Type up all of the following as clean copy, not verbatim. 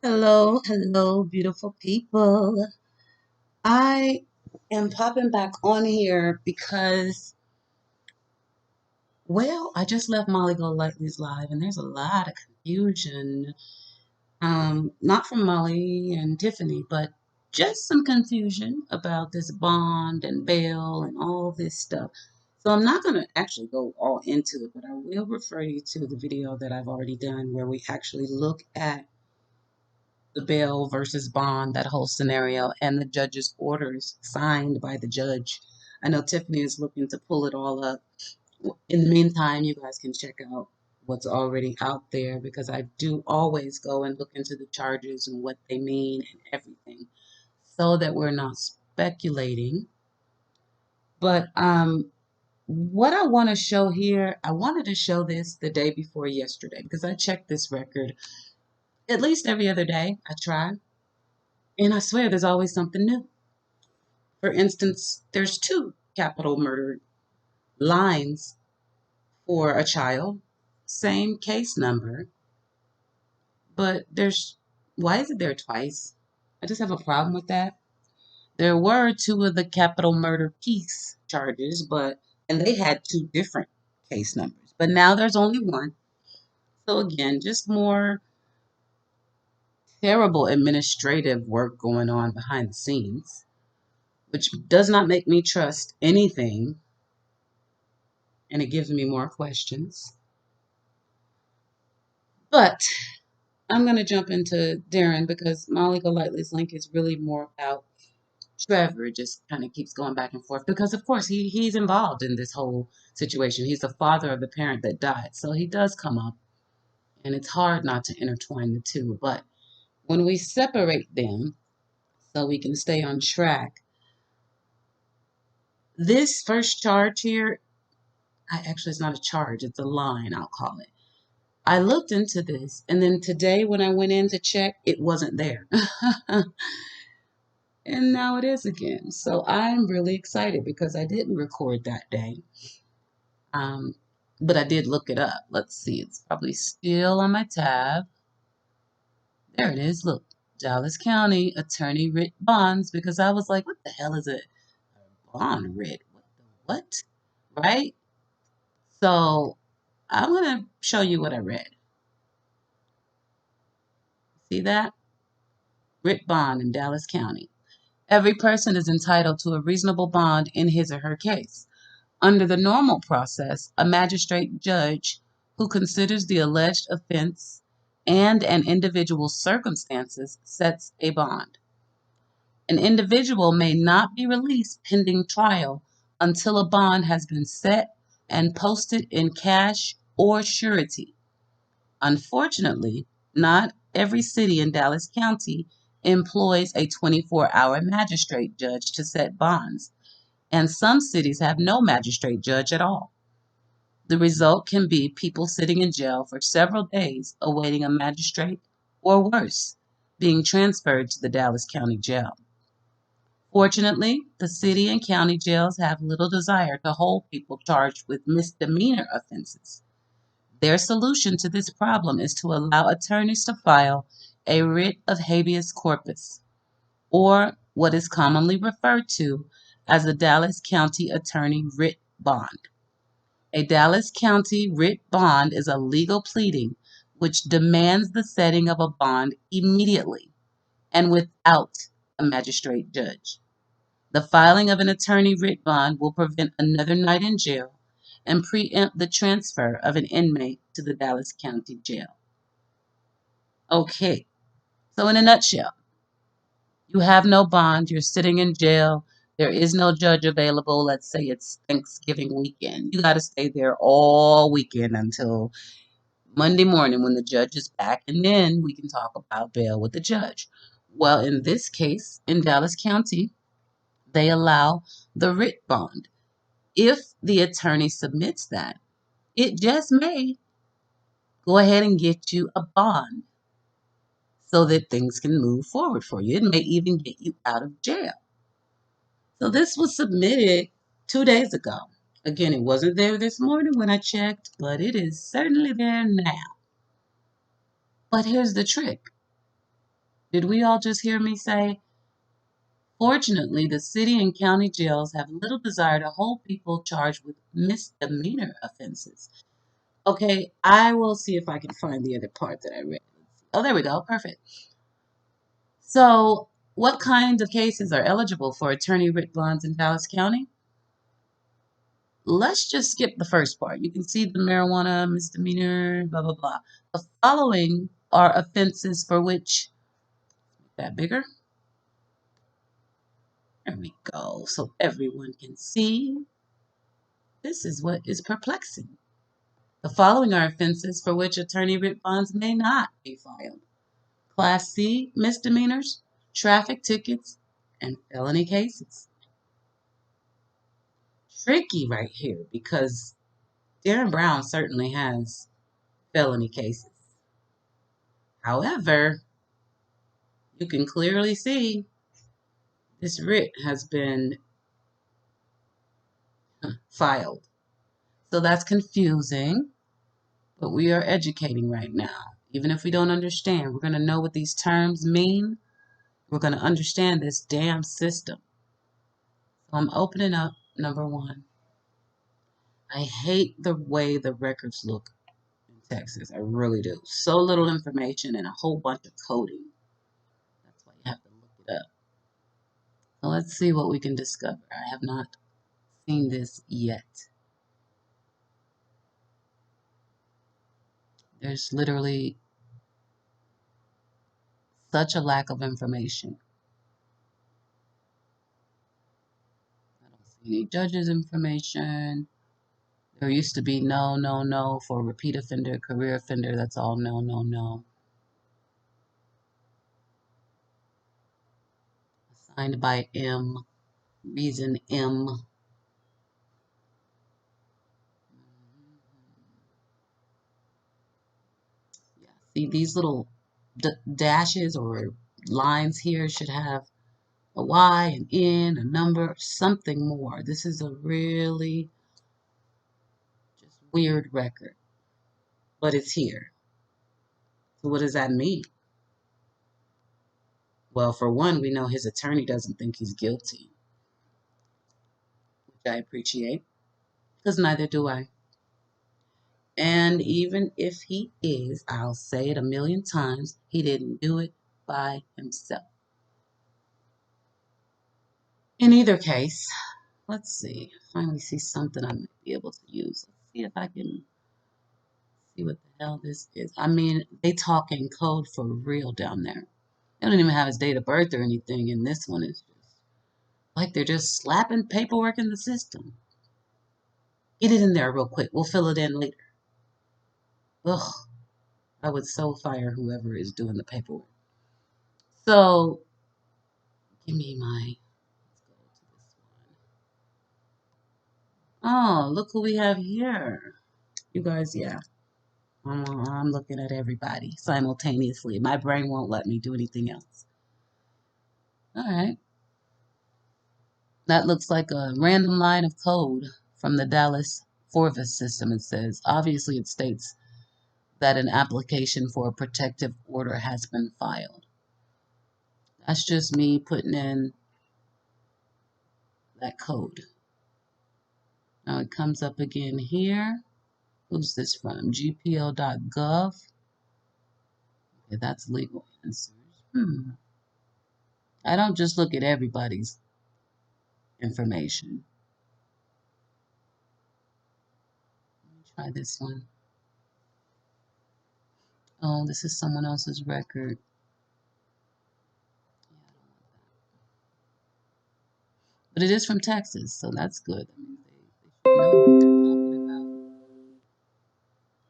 Hello, hello, beautiful people. I am popping back on here because, well, I just left Molly Go Lightly's live, and there's a lot of confusion. Not from Molly and Tiffany, but just some confusion about this bond and bail and all this stuff. So I'm not going to actually go all into it, but I will refer you to the video that I've already done where we actually look at the bail versus bond, that whole scenario, and the judge's orders signed by the judge. I know Tiffany is looking to pull it all up. In the meantime, you guys can check out what's already out there because I do always go and look into the charges and what they mean and everything so that we're not speculating. But what I want to show here, I wanted to show this the day before yesterday because I checked this record at least every other day. I try. And I swear there's always something new. For instance, there's two capital murder lines for a child, same case number, but why is it there twice? I just have a problem with that. There were two of the capital murder piece charges, and they had two different case numbers, but now there's only one. So again, just more terrible administrative work going on behind the scenes, which does not make me trust anything, and it gives me more questions. But I'm going to jump into Dariynn because Molly Golightly's link is really more about Trevor. It just kind of keeps going back and forth because, of course, he's involved in this whole situation. He's the father of the parent that died. So he does come up, and it's hard not to intertwine the two. But when we separate them so we can stay on track, this first charge here, it's not a charge, it's a line, I'll call it. I looked into this, and then today when I went in to check, it wasn't there. And now it is again. So I'm really excited because I didn't record that day. Um, but I did look it up. Let's see, it's probably still on my tab. There it is. Look, Dallas County Attorney Writ Bonds, because I was like, what the hell is it? A bond writ? What the what? Right? So I'm going to show you what I read. See that? Writ bond in Dallas County. Every person is entitled to a reasonable bond in his or her case. Under the normal process, a magistrate judge who considers the alleged offense and an individual's circumstances sets a bond. An individual may not be released pending trial until a bond has been set and posted in cash or surety. Unfortunately, not every city in Dallas County employs a 24-hour magistrate judge to set bonds, and some cities have no magistrate judge at all. The result can be people sitting in jail for several days awaiting a magistrate, or worse, being transferred to the Dallas County Jail. Fortunately, the city and county jails have little desire to hold people charged with misdemeanor offenses. Their solution to this problem is to allow attorneys to file a writ of habeas corpus, or what is commonly referred to as the Dallas County Attorney Writ Bond. A Dallas County writ bond is a legal pleading which demands the setting of a bond immediately and without a magistrate judge. The filing of an attorney writ bond will prevent another night in jail and preempt the transfer of an inmate to the Dallas County Jail. Okay, so in a nutshell, you have no bond, you're sitting in jail, there is no judge available. Let's say it's Thanksgiving weekend. You got to stay there all weekend until Monday morning when the judge is back, and then we can talk about bail with the judge. Well, in this case, in Dallas County, they allow the writ bond. If the attorney submits that, it just may go ahead and get you a bond so that things can move forward for you. It may even get you out of jail. So this was submitted 2 days ago. Again, it wasn't there this morning when I checked, but it is certainly there now. But here's the trick. Did we all just hear me say, fortunately, the city and county jails have little desire to hold people charged with misdemeanor offenses. Okay, I will see if I can find the other part that I read. Oh, there we go. Perfect. So, what kinds of cases are eligible for attorney writ bonds in Dallas County? Let's just skip the first part. You can see the marijuana, misdemeanor, blah, blah, blah. The following are offenses for which, that bigger? There we go. So everyone can see. This is what is perplexing. The following are offenses for which attorney writ bonds may not be filed. Class C misdemeanors, traffic tickets, and felony cases. Tricky right here because Darren Brown certainly has felony cases. However, you can clearly see this writ has been filed. So that's confusing, but we are educating right now. Even if we don't understand, we're going to know what these terms mean. We're going to understand this damn system. So I'm opening up number one. I hate the way the records look in Texas. I really do. So little information and a whole bunch of coding. That's why you have to look it up. So let's see what we can discover. I have not seen this yet. There's literally such a lack of information. I don't see any judges' information. There used to be no, no, no for repeat offender, career offender. That's all no, no, no. Assigned by M. Reason M. Yeah. See, these little dashes or lines here should have a Y, an N, a number, something more. This is a really just weird record, but it's here. So what does that mean? Well, for one, we know his attorney doesn't think he's guilty, which I appreciate, because neither do I. And even if he is, I'll say it a million times, he didn't do it by himself. In either case, let's see. Finally see something I might be able to use. Let's see if I can see what the hell this is. I mean, they talk in code for real down there. They don't even have his date of birth or anything, and this one is just like they're just slapping paperwork in the system. Get it in there real quick. We'll fill it in later. Ugh, I would so fire whoever is doing the paperwork. So, give me my. Let's go to this one. Oh, look who we have here. You guys, yeah. I'm looking at everybody simultaneously. My brain won't let me do anything else. All right. That looks like a random line of code from the Dallas Forvis system. It says, obviously, it states that an application for a protective order has been filed. That's just me putting in that code. Now it comes up again here. Who's this from? gpl.gov. Okay, that's legal answers. I don't just look at everybody's information. Let me try this one. Oh, this is someone else's record. But it is from Texas, so that's good. That means they should know what they're talking about.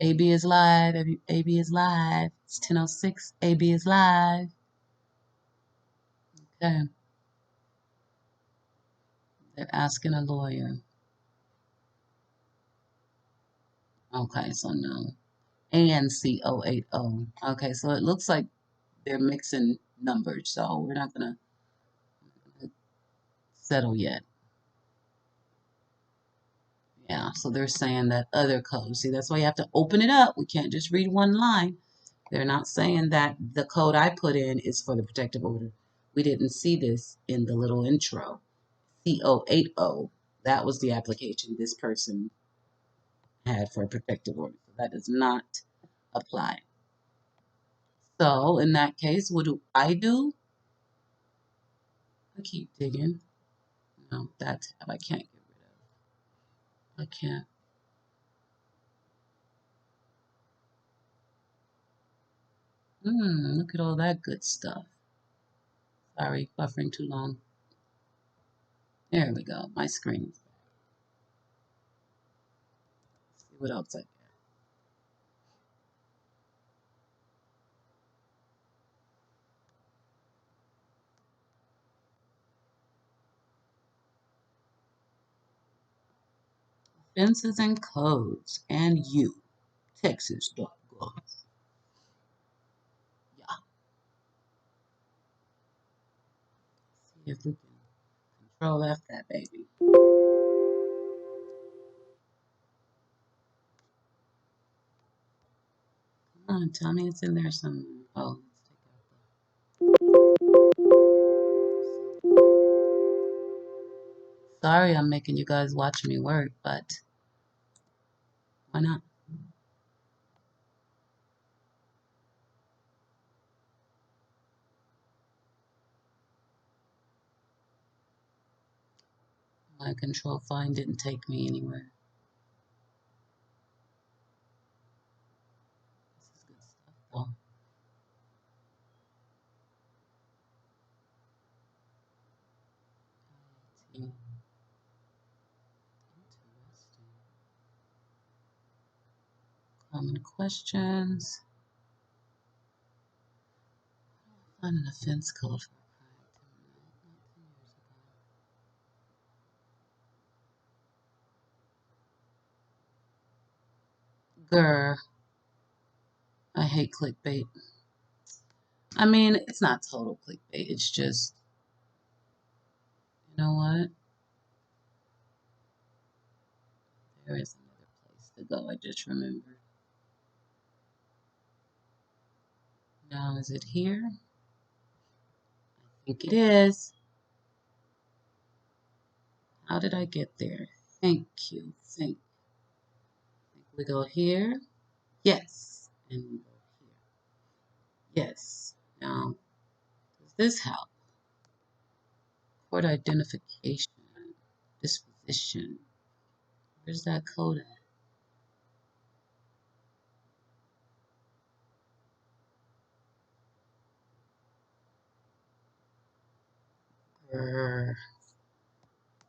AB is live. AB is live. It's 10:06. AB is live. Okay. They're asking a lawyer. Okay, so no. And C080. Okay, so it looks like they're mixing numbers, so we're not going to settle yet. Yeah, so they're saying that other code. See, that's why you have to open it up. We can't just read one line. They're not saying that the code I put in is for the protective order. We didn't see this in the little intro. C080, that was the application this person had for a protective order. So that does not apply. So in that case, what do? I keep digging. No, that tab I can't get rid of. I can't. Look at all that good stuff. Sorry, buffering too long. There we go. My screen. Let's see what else I got. Offenses and codes and you. Texas.gov. Yeah. See if we can control F that baby. Come on, tell me it's in there somewhere. Oh, sorry I'm making you guys watch me work, but why not? My control find didn't take me anywhere. This is good stuff though. Interesting. Common questions. Find an offense code for grr. I hate clickbait. I mean, it's not total clickbait. It's just, you know what? There is another place to go. I just remembered. Now, is it here? I think it is. How did I get there? Thank you. Think we go here. Yes. And we go here. Yes. Now, does this help? Court identification. Disposition. Where's that code at? Grr.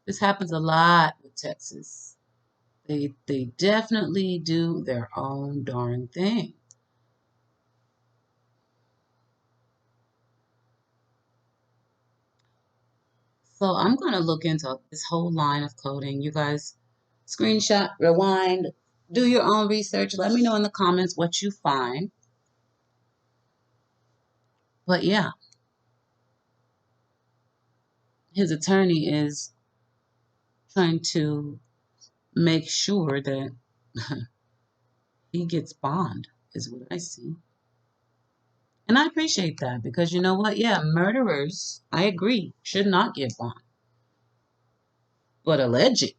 This happens a lot with Texas. They definitely do their own darn thing. So I'm going to look into this whole line of coding. You guys screenshot, rewind, do your own research. Let me know in the comments what you find. But yeah, his attorney is trying to make sure that he gets bond, is what I see. And I appreciate that because you know what? Yeah, murderers, I agree, should not get bond. But alleged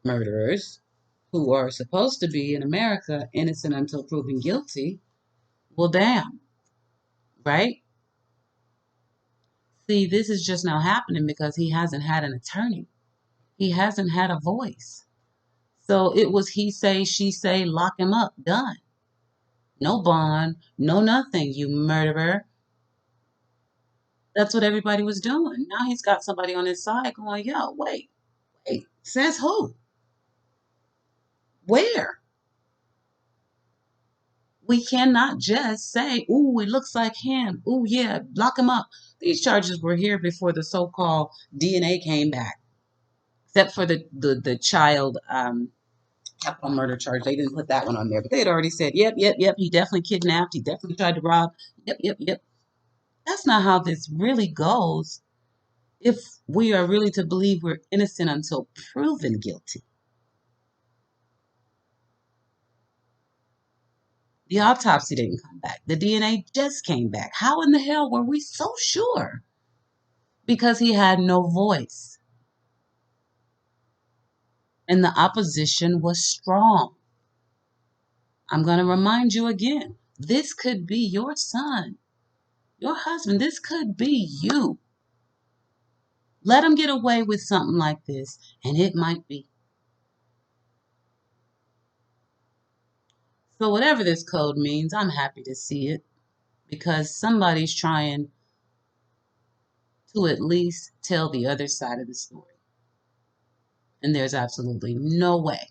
murderers who are supposed to be in America innocent until proven guilty, well, damn, right? See, this is just now happening because he hasn't had an attorney. He hasn't had a voice. So it was he say, she say, lock him up, done. No bond, no nothing, you murderer. That's what everybody was doing. Now he's got somebody on his side going, yo, wait, says who? Where? We cannot just say, ooh, it looks like him. Ooh, yeah, lock him up. These charges were here before the so-called DNA came back, except for the child capital murder charge. They didn't put that one on there, but they had already said, yep, he definitely kidnapped. He definitely tried to rob. Yep. That's not how this really goes if we are really to believe we're innocent until proven guilty. The autopsy didn't come back. The DNA just came back. How in the hell were we so sure? Because he had no voice. And the opposition was strong. I'm going to remind you again, this could be your son, your husband. This could be you. Let him get away with something like this, and it might be. So whatever this code means, I'm happy to see it because somebody's trying to at least tell the other side of the story. And there's absolutely no way,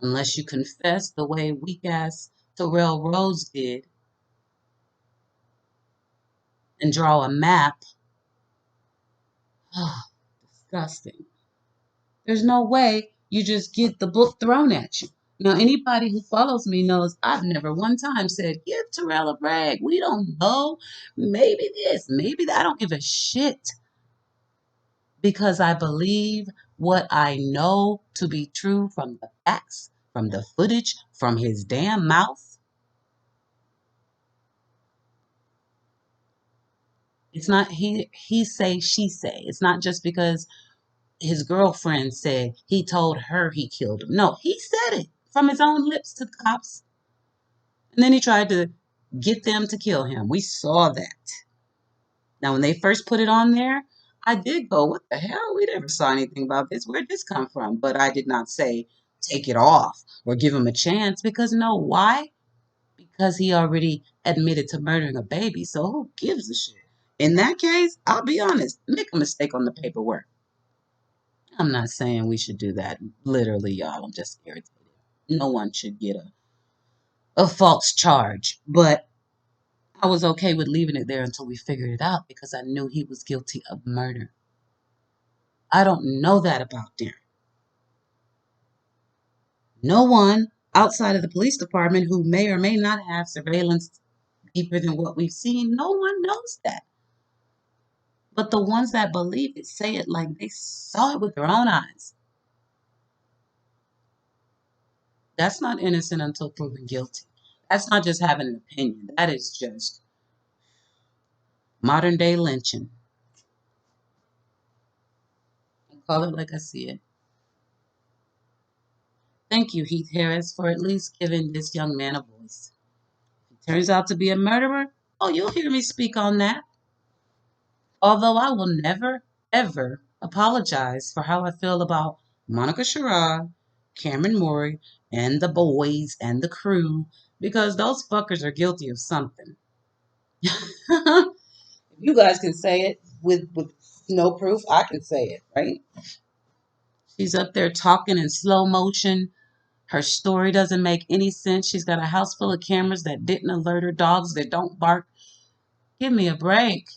unless you confess the way weak ass Terrell Rose did and draw a map. Oh, disgusting. There's no way you just get the book thrown at you. Now, anybody who follows me knows I've never one time said, give Terrell a break. We don't know. Maybe this, maybe that. I don't give a shit because I believe what I know to be true from the facts, from the footage, from his damn mouth. It's not he say, she say. It's not just because his girlfriend said he told her he killed him. No, he said it from his own lips to the cops. And then he tried to get them to kill him. We saw that. Now, when they first put it on there, I did go, what the hell? We never saw anything about this. Where'd this come from? But I did not say take it off or give him a chance because no, why? Because he already admitted to murdering a baby. So who gives a shit? In that case, I'll be honest, make a mistake on the paperwork. I'm not saying we should do that. Literally, y'all, I'm just irritated. No one should get a false charge. But I was okay with leaving it there until we figured it out because I knew he was guilty of murder. I don't know that about Dariynn. No one outside of the police department who may or may not have surveillance deeper than what we've seen, no one knows that. But the ones that believe it say it like they saw it with their own eyes. That's not innocent until proven guilty. That's not just having an opinion. That is just modern day lynching. I call it like I see it. Thank you, Heath Harris, for at least giving this young man a voice. If he turns out to be a murderer, oh, you'll hear me speak on that. Although I will never, ever apologize for how I feel about Monica Sherrod, Cameron Moore, and the boys and the crew, because those fuckers are guilty of something. If you guys can say it with no proof, I can say it, right? She's up there talking in slow motion. Her story doesn't make any sense. She's got a house full of cameras that didn't alert her, dogs that don't bark. Give me a break.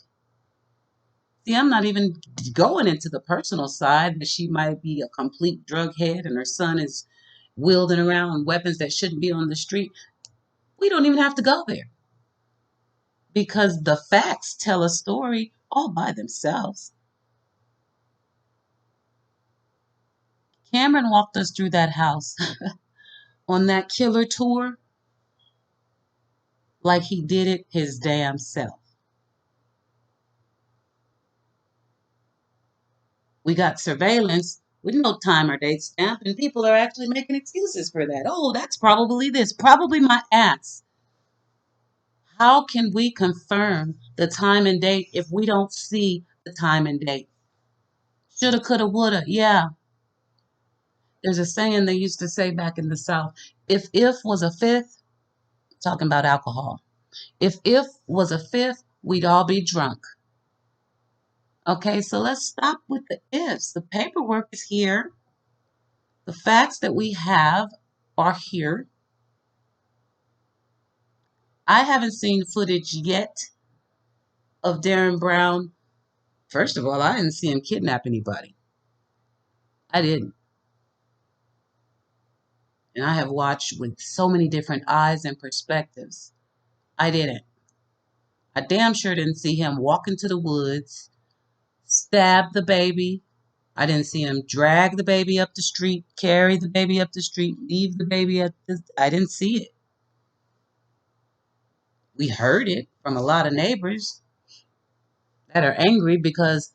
See, I'm not even going into the personal side that she might be a complete drug head and her son is wielding around weapons that shouldn't be on the street. We don't even have to go there because the facts tell a story all by themselves. Cameron walked us through that house on that killer tour like he did it his damn self. We got surveillance with no time or date stamp, and people are actually making excuses for that. Oh, that's probably this, probably my ass. How can we confirm the time and date if we don't see the time and date? Shoulda, coulda, woulda. Yeah. There's a saying they used to say back in the South. If was a fifth, talking about alcohol. If was a fifth, we'd all be drunk. Okay, so let's stop with the ifs. The paperwork is here. The facts that we have are here. I haven't seen footage yet of Dariynn Brown. First of all, I didn't see him kidnap anybody. I didn't. And I have watched with so many different eyes and perspectives. I didn't. I damn sure didn't see him walk into the woods, stab the baby. I didn't see him drag the baby up the street, carry the baby up the street, leave the baby at the. I didn't see it. We heard it from a lot of neighbors that are angry because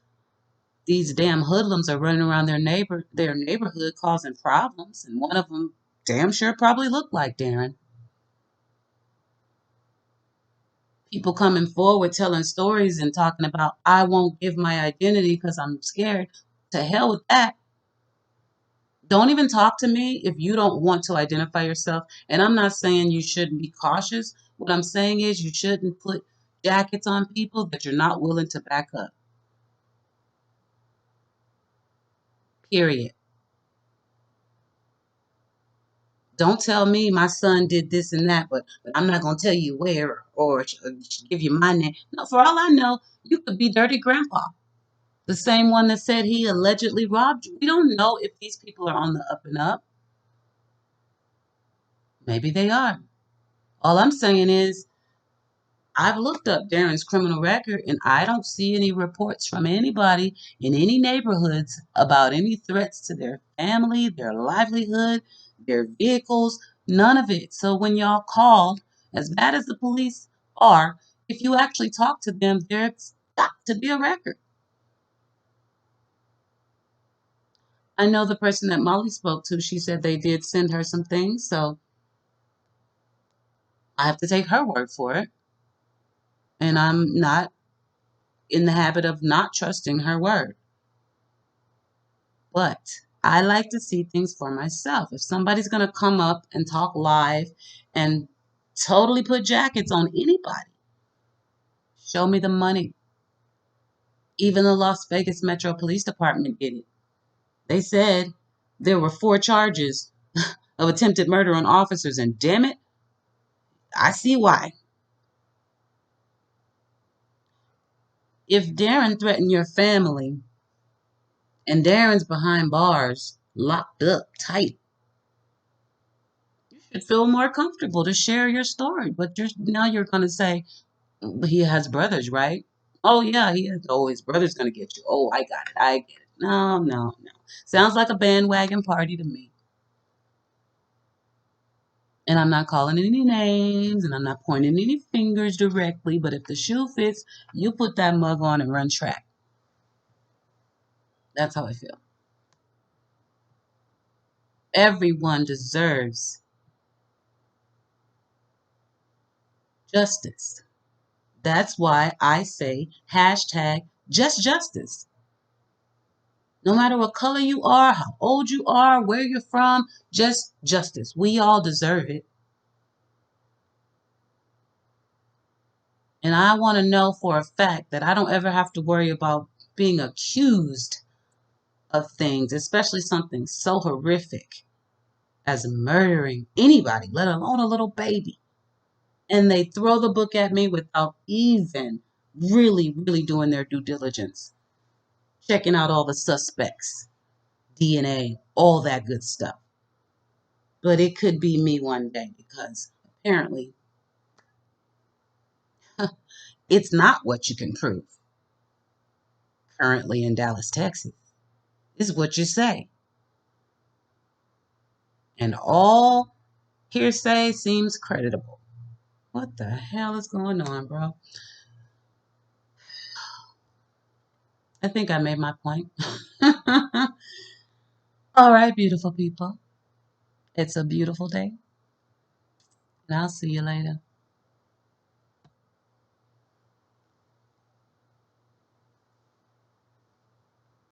these damn hoodlums are running around their neighborhood causing problems, and one of them damn sure probably looked like Dariynn. People coming forward telling stories and talking about, I won't give my identity because I'm scared. To hell with that. Don't even talk to me if you don't want to identify yourself. And I'm not saying you shouldn't be cautious. What I'm saying is you shouldn't put jackets on people that you're not willing to back up. Period. Don't tell me my son did this and that, but I'm not going to tell you where or give you my name. No, for all I know, you could be Dirty Grandpa, the same one that said he allegedly robbed you. We don't know if these people are on the up and up. Maybe they are. All I'm saying is I've looked up Dariyn's criminal record and I don't see any reports from anybody in any neighborhoods about any threats to their family, their livelihood, their vehicles, none of it. So when y'all called, as bad as the police are, if you actually talk to them, there's got to be a record. I know the person that Molly spoke to, she said they did send her some things, so I have to take her word for it. And I'm not in the habit of not trusting her word. But I like to see things for myself. If somebody's going to come up and talk live and totally put jackets on anybody, show me the money. Even the Las Vegas Metro Police Department did it. They said there were 4 charges of attempted murder on officers, and damn it, I see why. If Dariynn threatened your family and Dariyn's behind bars, locked up tight, you should feel more comfortable to share your story. But now you're going to say, he has brothers, right? Oh yeah, he has. Oh, his brother's gonna get you. Oh, I got it. I get it. No, no, no. Sounds like a bandwagon party to me. And I'm not calling any names, and I'm not pointing any fingers directly. But if the shoe fits, you put that mug on and run track. That's how I feel. Everyone deserves justice. That's why I say hashtag just justice. No matter what color you are, how old you are, where you're from, just justice. We all deserve it. And I want to know for a fact that I don't ever have to worry about being accused of things, especially something so horrific as murdering anybody, let alone a little baby. And they throw the book at me without even really doing their due diligence, checking out all the suspects, DNA, all that good stuff. But it could be me one day because apparently it's not what you can prove currently in Dallas, Texas. It's what you say. And all hearsay seems creditable. What the hell is going on, bro? I think I made my point. All right, beautiful people. It's a beautiful day, and I'll see you later.